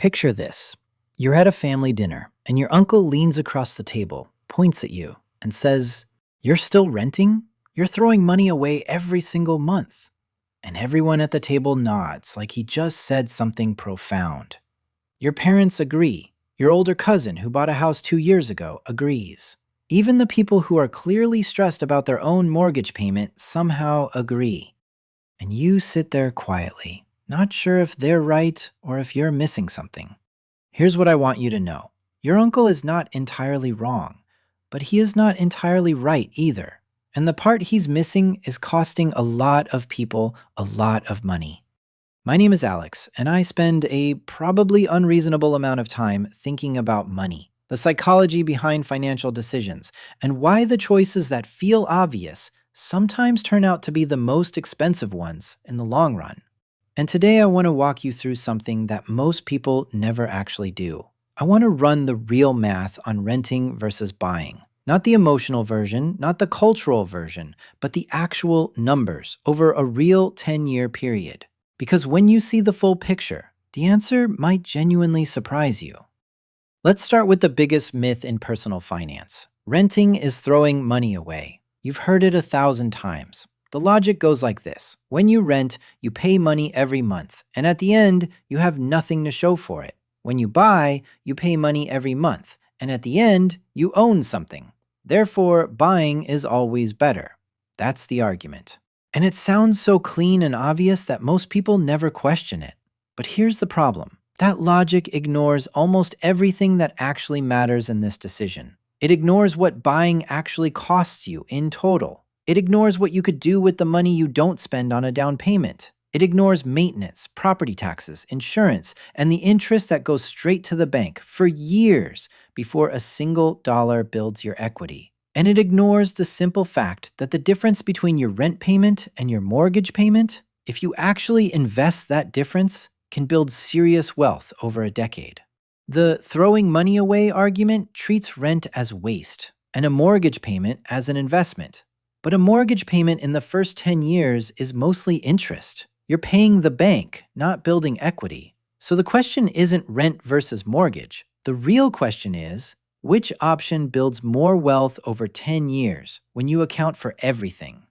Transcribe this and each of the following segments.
Picture this. You're at a family dinner, and your uncle leans across the table, points at you, and says, "You're still renting? You're throwing money away every single month." And everyone at the table nods like he just said something profound. Your parents agree. Your older cousin who bought a house 2 years ago agrees. Even the people who are clearly stressed about their own mortgage payment somehow agree. And you sit there quietly, not sure if they're right or if you're missing something. Here's what I want you to know. Your uncle is not entirely wrong, but he is not entirely right either. And the part he's missing is costing a lot of people a lot of money. My name is Alex, and I spend a probably unreasonable amount of time thinking about money, the psychology behind financial decisions, and why the choices that feel obvious sometimes turn out to be the most expensive ones in the long run. And today I want to walk you through something that most people never actually do. I want to run the real math on renting versus buying. Not the emotional version, not the cultural version, but the actual numbers over a real 10-year period. Because when you see the full picture, the answer might genuinely surprise you. Let's start with the biggest myth in personal finance. Renting is throwing money away. You've heard it 1,000 times. The logic goes like this. When you rent, you pay money every month, and at the end, you have nothing to show for it. When you buy, you pay money every month, and at the end, you own something. Therefore, buying is always better. That's the argument. And it sounds so clean and obvious that most people never question it. But here's the problem. That logic ignores almost everything that actually matters in this decision. It ignores what buying actually costs you in total. It ignores what you could do with the money you don't spend on a down payment. It ignores maintenance, property taxes, insurance, and the interest that goes straight to the bank for years before a single dollar builds your equity. And it ignores the simple fact that the difference between your rent payment and your mortgage payment, if you actually invest that difference, can build serious wealth over a decade. The throwing money away argument treats rent as waste and a mortgage payment as an investment. But a mortgage payment in the first 10 years is mostly interest. You're paying the bank, not building equity. So the question isn't rent versus mortgage. The real question is, which option builds more wealth over 10 years when you account for everything?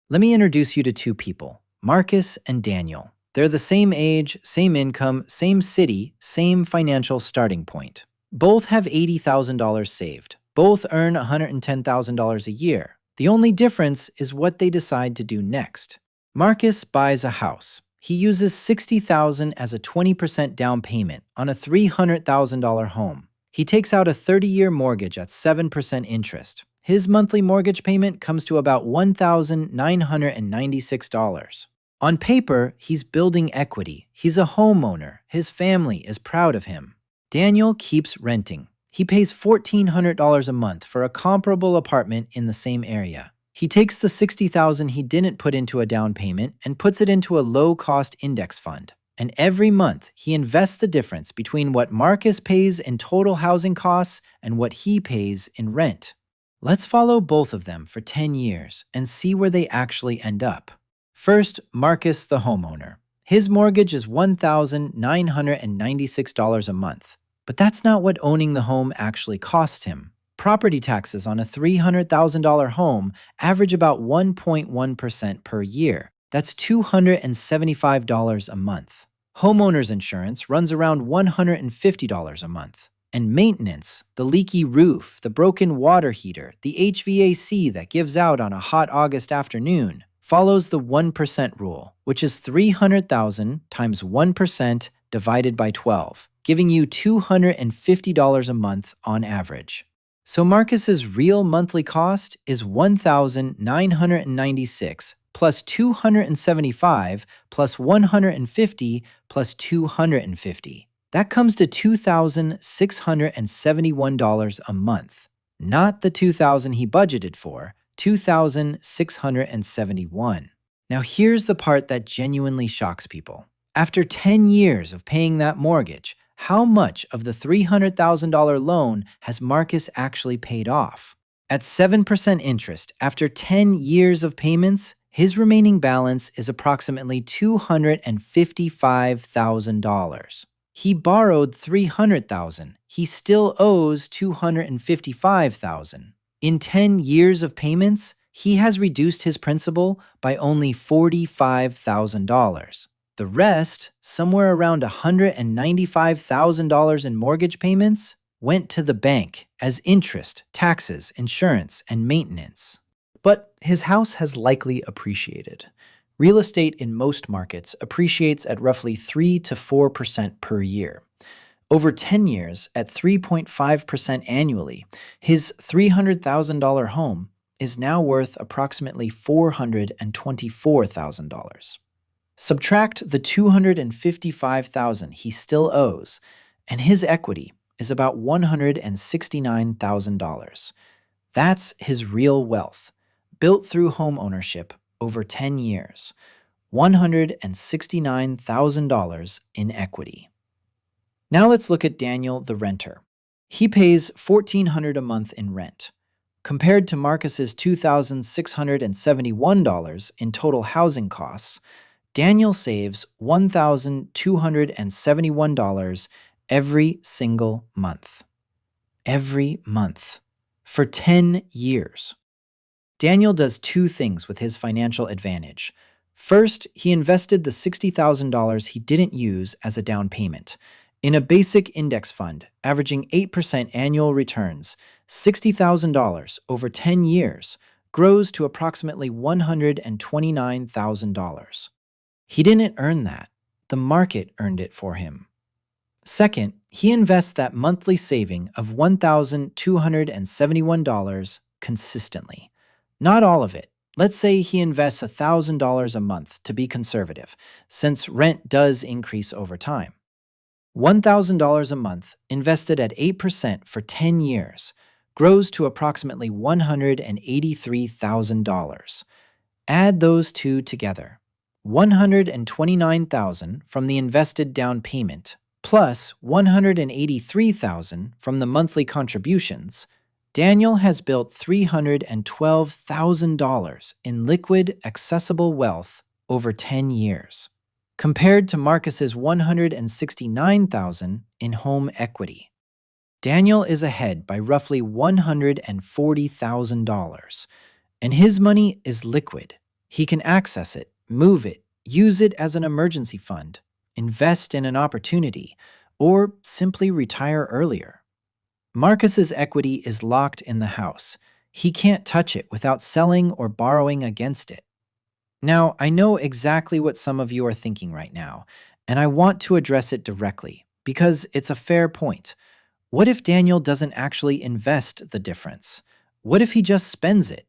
Let me introduce you to two people, Marcus and Daniel. They're the same age, same income, same city, same financial starting point. Both have $80,000 saved. Both earn $110,000 a year. The only difference is what they decide to do next. Marcus buys a house. He uses $60,000 as a 20% down payment on a $300,000 home. He takes out a 30-year mortgage at 7% interest. His monthly mortgage payment comes to about $1,996. On paper, he's building equity. He's a homeowner. His family is proud of him. Daniel keeps renting. He pays $1,400 a month for a comparable apartment in the same area. He takes the $60,000 he didn't put into a down payment and puts it into a low-cost index fund. And every month, he invests the difference between what Marcus pays in total housing costs and what he pays in rent. Let's follow both of them for 10 years and see where they actually end up. First, Marcus, the homeowner. His mortgage is $1,996 a month. But that's not what owning the home actually costs him. Property taxes on a $300,000 home average about 1.1% per year. That's $275 a month. Homeowner's insurance runs around $150 a month. And maintenance, the leaky roof, the broken water heater, the HVAC that gives out on a hot August afternoon, follows the 1% rule, which is $300,000 times 1% divided by 12, giving you $250 a month on average. So Marcus's real monthly cost is $1,996 plus $275 plus $150 plus $250. That comes to $2,671 a month. Not the $2,000 he budgeted for, $2,671. Now here's the part that genuinely shocks people. After 10 years of paying that mortgage, how much of the $300,000 loan has Marcus actually paid off? At 7% interest, after 10 years of payments, his remaining balance is approximately $255,000. He borrowed $300,000. He still owes $255,000. In 10 years of payments, he has reduced his principal by only $45,000. The rest, somewhere around $195,000 in mortgage payments, went to the bank as interest, taxes, insurance, and maintenance. But his house has likely appreciated. Real estate in most markets appreciates at roughly 3 to 4% per year. Over 10 years, at 3.5% annually, his $300,000 home is now worth approximately $424,000. Subtract the $255,000 he still owes, and his equity is about $169,000. That's his real wealth, built through home ownership over 10 years. $169,000 in equity. Now let's look at Daniel, the renter. He pays $1,400 a month in rent. Compared to Marcus's $2,671 in total housing costs, Daniel saves $1,271 every single month. Every month. For 10 years. Daniel does two things with his financial advantage. First, he invested the $60,000 he didn't use as a down payment. In a basic index fund, averaging 8% annual returns, $60,000 over 10 years grows to approximately $129,000. He didn't earn that. The market earned it for him. Second, he invests that monthly saving of $1,271 consistently. Not all of it. Let's say he invests $1,000 a month to be conservative, since rent does increase over time. $1,000 a month invested at 8% for 10 years grows to approximately $183,000. Add those two together. $129,000 from the invested down payment plus $183,000 from the monthly contributions. Daniel has built $312,000 in liquid, accessible wealth over 10 years, compared to Marcus's $169,000 in home equity. Daniel is ahead by roughly $140,000, and his money is liquid. He can access it, move it, use it as an emergency fund, invest in an opportunity, or simply retire earlier. Marcus's equity is locked in the house. He can't touch it without selling or borrowing against it. Now, I know exactly what some of you are thinking right now, and I want to address it directly because it's a fair point. What if Daniel doesn't actually invest the difference? What if he just spends it?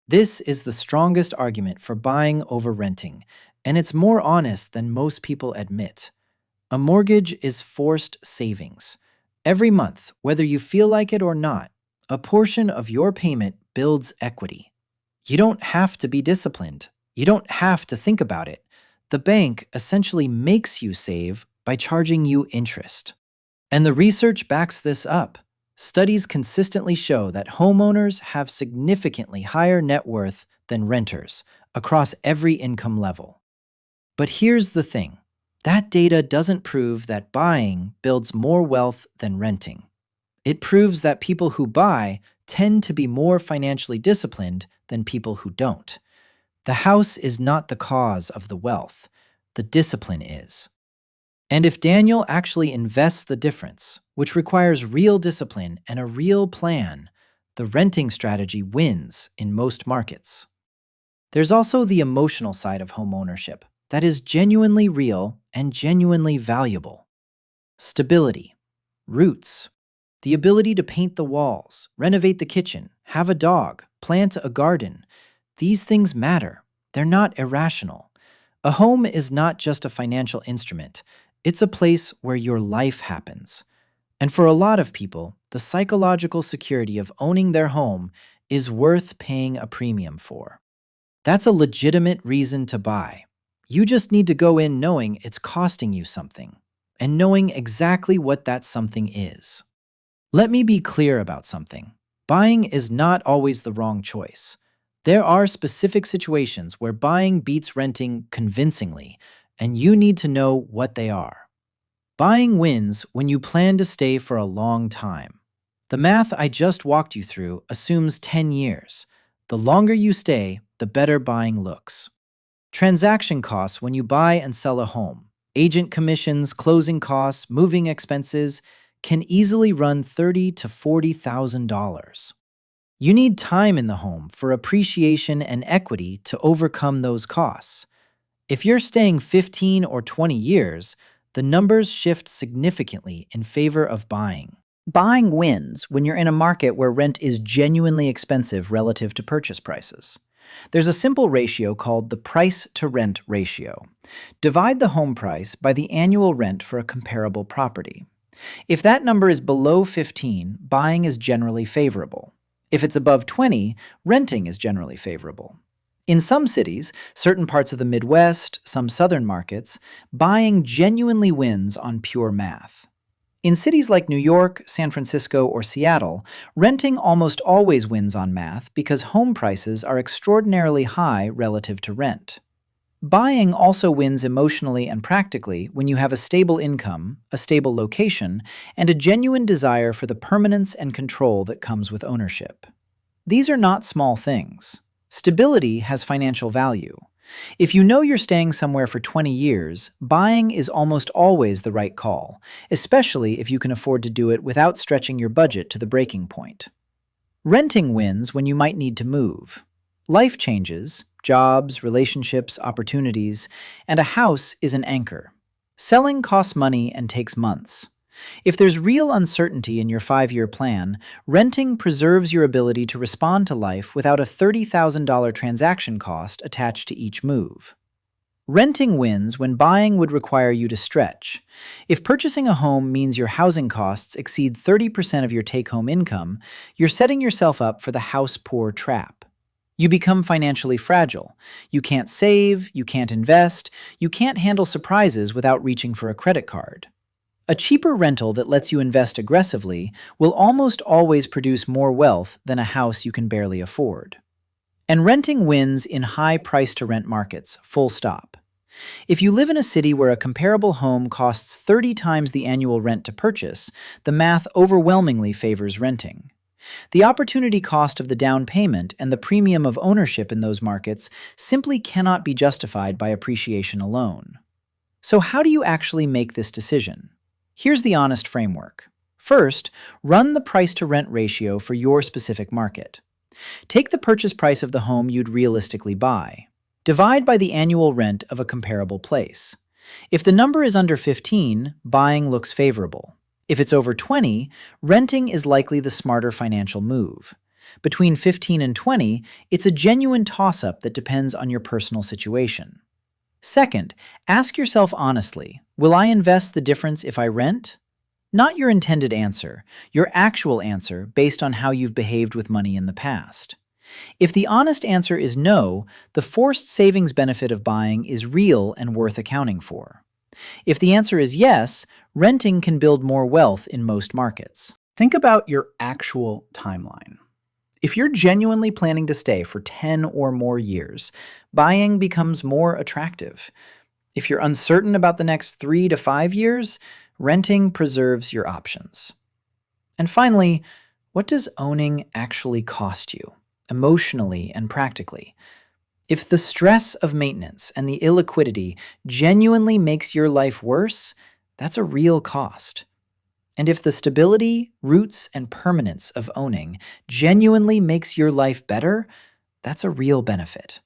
This is the strongest argument for buying over renting, and it's more honest than most people admit. A mortgage is forced savings. Every month, whether you feel like it or not, a portion of your payment builds equity. You don't have to be disciplined. You don't have to think about it. The bank essentially makes you save by charging you interest. And the research backs this up. Studies consistently show that homeowners have significantly higher net worth than renters across every income level. But here's the thing. That data doesn't prove that buying builds more wealth than renting. It proves that people who buy tend to be more financially disciplined than people who don't. The house is not the cause of the wealth. The discipline is. And if Daniel actually invests the difference, which requires real discipline and a real plan, the renting strategy wins in most markets. There's also the emotional side of home ownership that is genuinely real and genuinely valuable. Stability, roots, the ability to paint the walls, renovate the kitchen, have a dog, plant a garden. These things matter. They're not irrational. A home is not just a financial instrument. It's a place where your life happens. And for a lot of people, the psychological security of owning their home is worth paying a premium for. That's a legitimate reason to buy. You just need to go in knowing it's costing you something, and knowing exactly what that something is. Let me be clear about something. Buying is not always the wrong choice. There are specific situations where buying beats renting convincingly, and you need to know what they are. Buying wins when you plan to stay for a long time. The math I just walked you through assumes 10 years. The longer you stay, the better buying looks. Transaction costs when you buy and sell a home, agent commissions, closing costs, moving expenses can easily run $30,000 to $40,000. You need time in the home for appreciation and equity to overcome those costs. If you're staying 15 or 20 years, the numbers shift significantly in favor of buying. Buying wins when you're in a market where rent is genuinely expensive relative to purchase prices. There's a simple ratio called the price to rent ratio. Divide the home price by the annual rent for a comparable property. If that number is below 15, buying is generally favorable. If it's above 20, renting is generally favorable. In some cities, certain parts of the Midwest, some southern markets, buying genuinely wins on pure math. In cities like New York, San Francisco, or Seattle, renting almost always wins on math because home prices are extraordinarily high relative to rent. Buying also wins emotionally and practically when you have a stable income, a stable location, and a genuine desire for the permanence and control that comes with ownership. These are not small things. Stability has financial value. If you know you're staying somewhere for 20 years, buying is almost always the right call, especially if you can afford to do it without stretching your budget to the breaking point. Renting wins when you might need to move. Life changes, jobs, relationships, opportunities, and a house is an anchor. Selling costs money and takes months. If there's real uncertainty in your 5-year plan, renting preserves your ability to respond to life without a $30,000 transaction cost attached to each move. Renting wins when buying would require you to stretch. If purchasing a home means your housing costs exceed 30% of your take-home income, you're setting yourself up for the house poor trap. You become financially fragile. You can't save, you can't invest, you can't handle surprises without reaching for a credit card. A cheaper rental that lets you invest aggressively will almost always produce more wealth than a house you can barely afford. And renting wins in high price-to-rent markets, full stop. If you live in a city where a comparable home costs 30 times the annual rent to purchase, the math overwhelmingly favors renting. The opportunity cost of the down payment and the premium of ownership in those markets simply cannot be justified by appreciation alone. So how do you actually make this decision? Here's the honest framework. First, run the price-to-rent ratio for your specific market. Take the purchase price of the home you'd realistically buy. Divide by the annual rent of a comparable place. If the number is under 15, buying looks favorable. If it's over 20, renting is likely the smarter financial move. Between 15 and 20, it's a genuine toss-up that depends on your personal situation. Second, ask yourself honestly, will I invest the difference if I rent? Not your intended answer, your actual answer based on how you've behaved with money in the past. If the honest answer is no, the forced savings benefit of buying is real and worth accounting for. If the answer is yes, renting can build more wealth in most markets. Think about your actual timeline. If you're genuinely planning to stay for 10 or more years, buying becomes more attractive. If you're uncertain about the next 3 to 5 years, renting preserves your options. And finally, what does owning actually cost you, emotionally and practically? If the stress of maintenance and the illiquidity genuinely makes your life worse, that's a real cost. And if the stability, roots, and permanence of owning genuinely makes your life better, that's a real benefit.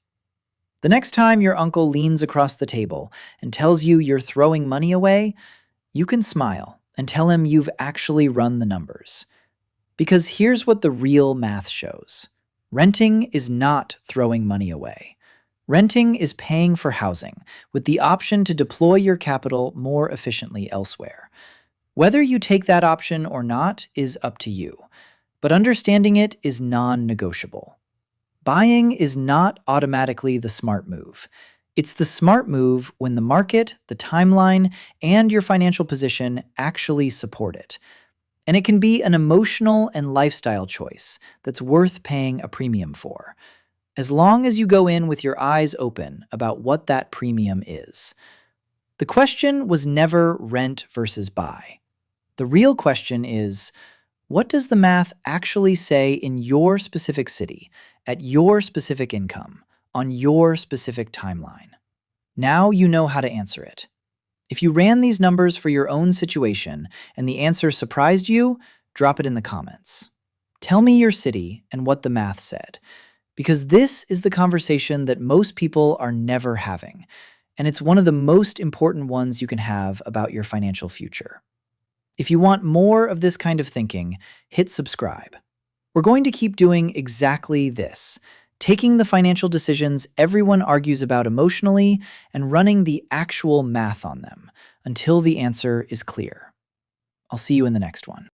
The next time your uncle leans across the table and tells you you're throwing money away, you can smile and tell him you've actually run the numbers. Because here's what the real math shows. Renting is not throwing money away. Renting is paying for housing with the option to deploy your capital more efficiently elsewhere. Whether you take that option or not is up to you, but understanding it is non-negotiable. Buying is not automatically the smart move. It's the smart move when the market, the timeline, and your financial position actually support it. And it can be an emotional and lifestyle choice that's worth paying a premium for, as long as you go in with your eyes open about what that premium is. The question was never rent versus buy. The real question is, what does the math actually say in your specific city, at your specific income, on your specific timeline? Now you know how to answer it. If you ran these numbers for your own situation and the answer surprised you, drop it in the comments. Tell me your city and what the math said, because this is the conversation that most people are never having, and it's one of the most important ones you can have about your financial future. If you want more of this kind of thinking, hit subscribe. We're going to keep doing exactly this, taking the financial decisions everyone argues about emotionally and running the actual math on them until the answer is clear. I'll see you in the next one.